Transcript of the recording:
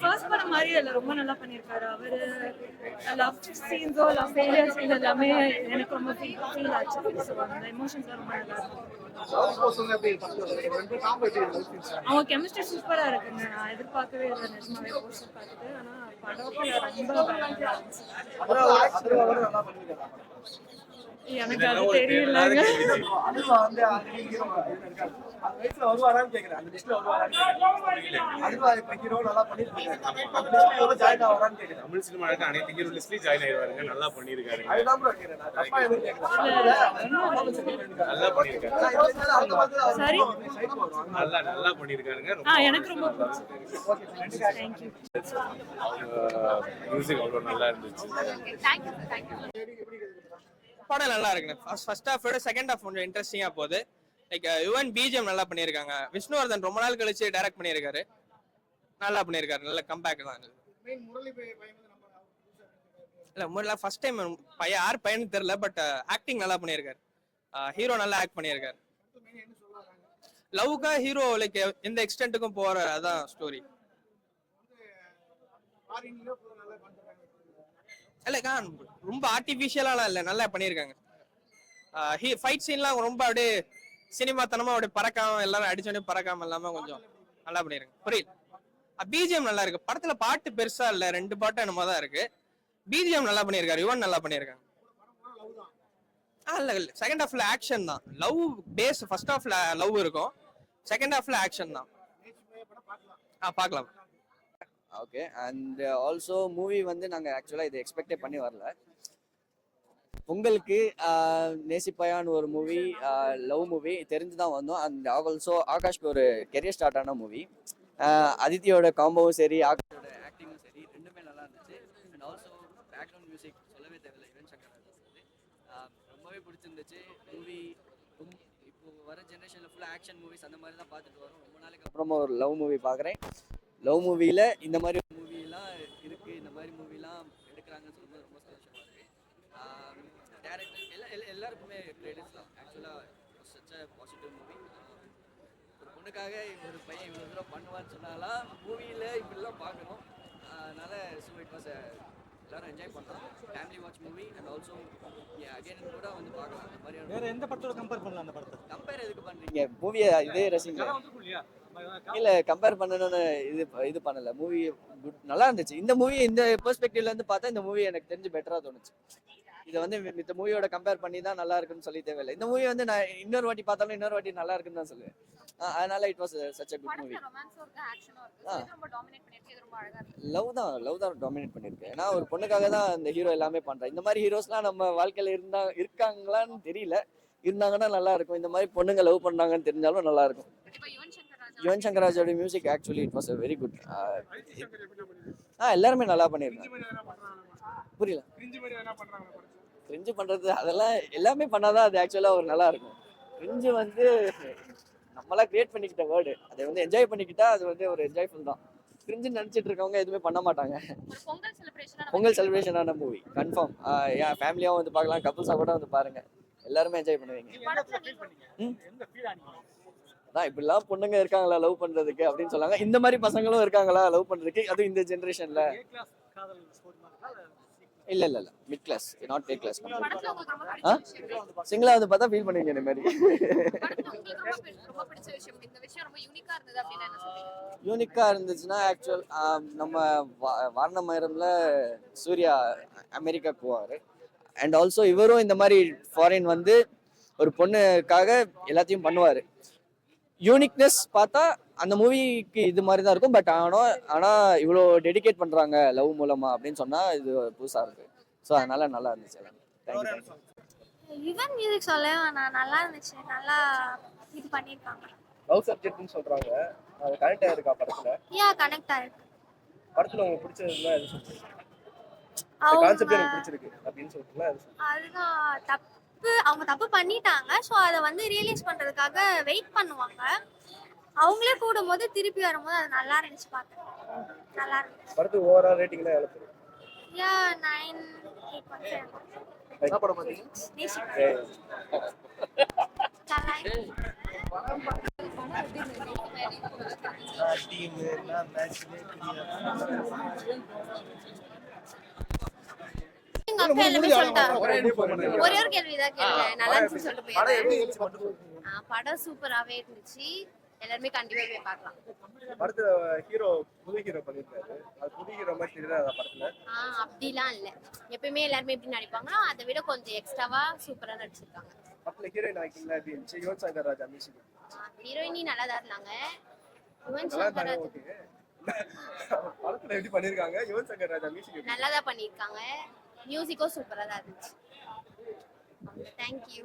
First படம் மாதிரி இல்லை, ரொம்ப நல்லா பண்ணியிருக்காரு அவரு. லவ் சீன்ஸோ லவ் ஃபெயிலியர் சீன் எல்லாமே எனக்கு ரொம்ப ஃபீல் ஆச்சு. ஸோ அந்த எமோஷன்ஸ்லாம் ரொம்ப நல்லா இருக்கும். அவங்க கெமிஸ்ட்ரி சூப்பரா இருக்குங்க. நான் எதிர்பார்க்கவே இல்லை நிஜமாவே போஸ்டர் பார்த்துட்டு. ஆனால் படம் ரொம்ப எனக்கு அது தெரியலங்க. தமிழ் சினிமாவுக்கு அனைத்து ஹீரோ லிஸ்ட்லயும் ஜாயின் ஆயிடுவாருங்க. நல்லா பண்ணிருக்காரு. நல்லா பண்ணிருக்காரு. சரி, நல்லா பண்ணிருக்காருங்க. எனக்கு ரொம்ப பிடிச்சிருக்கு. Thank you. மியூசிக் அவ்வளவு நல்லா இருந்துச்சு. படம் நல்லா இருக்குங்க. ஃபர்ஸ்ட் ஹாஃபோட செகண்ட் ஹாஃப் கொஞ்சம் இன்ட்ரெஸ்டிங்கா போகுது. லைக் யுவன் பிஜிஎம் நல்லா பண்ணியிருக்காங்க. விஷ்ணுவர்தன் ரொம்ப நாள் கழிச்சு டைரக்ட் பண்ணியிருக்காரு. நல்லா பண்ணியிருக்காரு. நல்ல கம்பேக் தான். இல்ல முரளி ஃபர்ஸ்ட் டைம் யார் பையனுக்கு தெரியல, பட் ஆக்டிங் நல்லா பண்ணியிருக்காரு. ஹீரோ நல்லா ஆக்ட் பண்ணியிருக்காரு. லவ்க்கா ஹீரோ லைக் எந்த எக்ஸ்டென்ட்டுக்கும் போற அதான் ஸ்டோரி. இல்லக்கா ரொம்ப ஆர்டிபிஷியலாலாம் இல்லை, நல்லா பண்ணியிருக்காங்க. ஃபைட் சீன்லாம் ரொம்ப அப்படியே சினிமாத்தனமா அப்படியே பறக்காம எல்லாரும் அடிச்சோடனே பறக்காம இல்லாம கொஞ்சம் நல்லா பண்ணிருக்காங்க. புரியல. பிஜிஎம் நல்லா இருக்கு. படத்துல பாட்டு பெருசா இல்ல, 2 பாட்டு என்னமோ தான் இருக்கு. பிஜிஎம் நல்லா பண்ணியிருக்காரு. யுவன் நல்லா பண்ணியிருக்காங்க. இல்ல இல்ல செகண்ட் ஹாஃப்ல ஆக்ஷன் தான். லவ் பேஸ் ஃபர்ஸ்ட் ஹாஃப்ல லவ் இருக்கும், செகண்ட் ஹாஃப்ல ஆக்ஷன் தான். பார்க்கலாம். ஓகே. அண்ட் ஆல்சோ மூவி வந்து நாங்கள் ஆக்சுவலாக இதை எக்ஸ்பெக்டே பண்ணி வரல. உங்களுக்கு நேசிப்பயான்னு ஒரு மூவி, லவ் மூவி தெரிஞ்சு தான் வந்தோம். அண்ட் ஆல்சோ ஆகாஷ்க்கு ஒரு கெரியர் ஸ்டார்ட் ஆன மூவி. அதித்தியோட காம்போவும் சரி, ஆகாஷோட ஆக்டிங்கும் சரி, ரெண்டுமே நல்லா இருந்துச்சு. அண்ட் ஆல்சோ பேக்ரவுண்ட் மியூசிக் சொல்லவே தேவையில்லை, யுவன் சங்கர் ராஜா. ரொம்பவே பிடிச்சிருந்துச்சு மூவி. இப்போ வர ஜென்ரேஷனில் ஃபுல்லாக ஆக்ஷன் மூவிஸ் அந்த மாதிரி தான் பார்த்துட்டு வரோம். ரொம்ப நாளைக்கு அப்புறமா ஒரு லவ் மூவி பார்க்குறேன். லவ் மூவியில் இந்த மாதிரி மூவிலாம் இருக்குது, இந்த மாதிரி மூவிலாம் எடுக்கிறாங்கன்னு சொல்லும்போது ரொம்ப சந்தோஷமாக இருக்குது. டேரக்டர் எல்லாருக்குமே கிரெடிட்ஸ் தான். ஆக்சுவலாக சச் அ பாசிட்டிவ் மூவி. ஒரு பொண்ணுக்காக ஒரு பையன் இவ்வளோ தூரம் பண்ணுவான்னு சொன்னாலாம் மூவியில் இப்படிலாம் பார்க்கணும். அதனால் ஸோ இட் வாஸ் எல்லாரும் என்ஜாய் பண்ணலாம். Family watch movie. And also again கூட வந்து பார்க்கலாம். அந்த மாதிரி வேறு எந்த படத்தோட கம்பேர் பண்ணலாம்? அந்த படத்தை கம்பேர் எதுக்கு பண்ணுறீங்க? மூவியை இதே ரசிங்க. இல்லை கம்பேர் பண்ணணும்னு இது பண்ணலை. மூவி குட், நல்லா இருந்துச்சு. இந்த மூவி இந்த பெர்ஸ்பெக்டிவ்லேருந்து பார்த்தா இந்த மூவி எனக்கு தெரிஞ்சு பெட்டராக தோணுச்சு. இதை வந்து மித்த மூவியோட கம்பேர் பண்ணி தான் நல்லா இருக்குன்னு சொல்லி தேவையில்லை. இந்த மூவி வந்து நான் இன்னொரு வாட்டி பார்த்தாலும் இன்னொரு வாட்டி நல்லா இருக்குன்னு தான் சொல்லுவேன். அதனால it was such a good movie. Love தான் டாமினேட் பண்ணிருக்கு. ஏன்னா ஒரு பொண்ணுக்காக தான் இந்த ஹீரோ எல்லாமே பண்றேன். இந்த மாதிரி ஹீரோஸ்லாம் நம்ம வாழ்க்கையில இருக்காங்களான்னு தெரியல. இருந்தாங்கன்னா நல்லா இருக்கும். இந்த மாதிரி பொண்ணுங்க லவ் பண்றாங்கன்னு தெரிஞ்சாலும் நல்லா இருக்கும். யுவன் சங்கர் ராஜாவோட music actually it was very good. எல்லாருமே நல்லா பண்ணியிருக்காங்க. புரியல. கிரிஞ்சு பண்றது அதெல்லாம் எல்லாமே பண்ணாதான் அது ஆக்சுவலா ஒரு நல்லா இருக்கும். கிரிஞ்சு வந்து நம்மளா கிரியேட் பண்ணிக்கிட்ட வேர்டு. அதை வந்து என்ஜாய் பண்ணிக்கிட்டா அது வந்து ஒரு என்ஜாய்ஃபுல் தான். கிரிஞ்சு நினைச்சிட்டு இருக்கவங்க எதுவுமே பண்ண மாட்டாங்க. பொங்கல் செலிப்ரேஷனான மூவி கன்ஃபார்ம். ஏன் ஃபேமிலியாவும் வந்து பார்க்கலாம், கப்புள்ஸா கூட வந்து பாருங்க, எல்லாருமே என்ஜாய் பண்ணுவீங்க. அதான் இப்படிலாம் பொண்ணுங்க இருக்காங்களா லவ் பண்றதுக்கு அப்படின்னு சொல்லாங்க. இந்த மாதிரி பசங்களும் இருக்காங்களா லவ் பண்றதுக்கு, அதுவும் இந்த ஜென்ரேஷன்ல. இல்ல இல்ல இல்ல mid class, not A class. சிங்கிளா வந்து பார்த்தா ஃபீல் பண்ணுவீங்க இந்த மாதிரி. யூனிக்கா இருந்துச்சுன்னா ஆக்சுவல் நம்ம வாரணமயரம்ல சூர்யா அமெரிக்கா போவாரு. அண்ட் ஆல்சோ இவரும் இந்த மாதிரி ஃபாரின் வந்து ஒரு பொண்ணுக்காக எல்லாத்தையும் பண்ணுவாரு. யூனிக்னஸ் பார்த்தா அந்த மூவிக்கு இது மாதிரி தான் இருக்கும். பட் ஆனால் இவ்வளோ டெடிகேட் பண்ணுறாங்க லவ் மூலமாக அப்படின்னு சொன்னால் இது புதுசாக இருக்கு. ஸோ அதனால நல்லா இருந்துச்சு. தேங்க்யூ. யுவன் மியூசிக் சொல்ல நான் நல்லா இருந்துச்சு. நல்லா இது பண்ணியிருக்காங்க. லவ் சப்ஜெக்ட்னு சொல்கிறாங்க, அது கனெக்ட் ஆகிருக்கா படத்தில்? கனெக்ட் ஆயிருக்கு. படத்தில் உங்களுக்கு பிடிச்சதுன்னா எது சொல்றீங்க? கான்செப்ட் எனக்கு பிடிச்சிருக்கு அப்படின்னு சொல்றீங்களா? அதுதான் தப்பு. அவங்க தப்பு பண்ணிட்டாங்க. ஸோ அதை வந்து ரியலைஸ் பண்ணுறதுக்காக வெயிட் பண்ணுவாங்க. அவங்களே கூடும்போது திருப்பி வரும்போது அது நல்லா இருந்துச்சு. பார்க்க நல்லா இருந்துச்சு. படத்துக்கு ஓவரால் ரேட்டிங்லாம் எவ்வளோ தரும்? 9, 8.5. என்ன படம் பார்த்தீங்க? நேசிப்பேன். டீம் நான் மேட்ச்லயே எங்க அப்பா எல்லாமே சொல்லிட்டாங்க. ஒரே ஒரு கேள்விதான் கேட்டேன். நல்லா இருந்துச்சு சொல்லிட்டு போயிருந்தேன். படம் சூப்பராவே இருந்துச்சு. எல்லாருமே கண்டிப்பா போய் பார்க்கலாம். படத்துல ஹீரோ புது ஹீரோ பண்ணிருக்காரு. அது புது ஹீரோ மாதிரி தெரியல படத்துல. அப்படிலாம் இல்ல. எப்பயுமே எல்லாருமே எப்படி நடிப்பாங்களோ அதை விட கொஞ்சம் எக்ஸ்ட்ராவா சூப்பரா நடிச்சிருக்காங்க. படத்துல ஹீரோயின் ஆக்டிங்ல எப்படி இருந்துச்சு? யுவன் சங்கர் ராஜா மியூசிக். ஹீரோயினி நல்லா தான் இருந்தாங்க. யுவன் நல்லா சங்கர் இருந்தாங்க. ஓகே. படத்துல எப்படி பண்ணிருக்காங்க? யுவன் சங்கர் ராஜா மியூசிக் நல்லா தான் பண்ணிருக்காங்க. மியூசிக்கும் சூப்பரா தான் இருந்துச்சு. தேங்க்யூ.